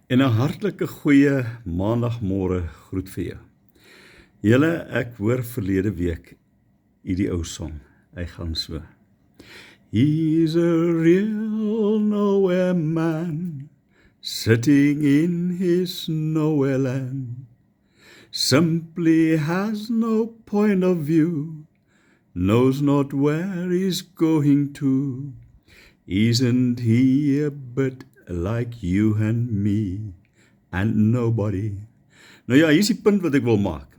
En 'n hartlike goeie maandagmôre groet vir jou. Julle, ek hoor verlede week hierdie ou song. Hy gaan so. He's a real nowhere man, sitting in his nowhere land. Simply has no point of view, knows not where he's going to. Isn't he a bit like you and me and nobody? Nou ja, hier is die punt wat ek wil maak.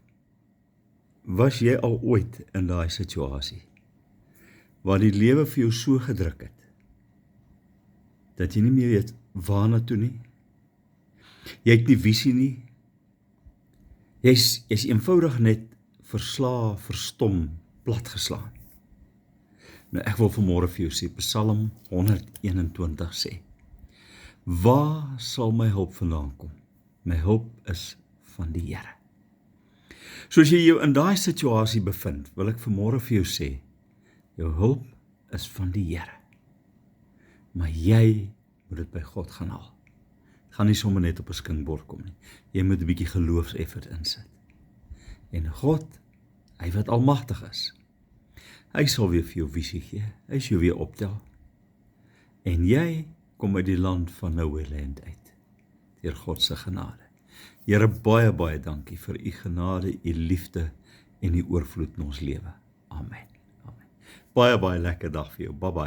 Was jy al ooit in daai situasie waar die lewe vir jou so gedruk het dat jy nie meer weet waarna toe nie? Jy het nie visie nie. Jy's eenvoudig net verslae, verstom, platgeslaan. Nou ek wil vanmôre vir jou sê, Psalm 121 sê, waar sal my hulp vandaan kom? My hulp is van die Here. Soos jy jou in daai situasie bevind, wil ek vanmôre vir jou sê, jou hulp is van die Here. Maar jy moet dit by God gaan haal. Gaan nie sommer net op 'n skinkbord kom nie. Jy moet 'n bietjie geloofseffort insit. En God, hy wat almagtig is, hy sal weer vir jou visie gee. Hy sal jou weer optel. En jy kom uit die land van Nowhere Land uit, deur God se genade. Here, baie, baie dankie vir u genade, u liefde en u oorvloed in ons lewe. Amen. Amen. Baie, baie lekker dag vir jou. Bye bye.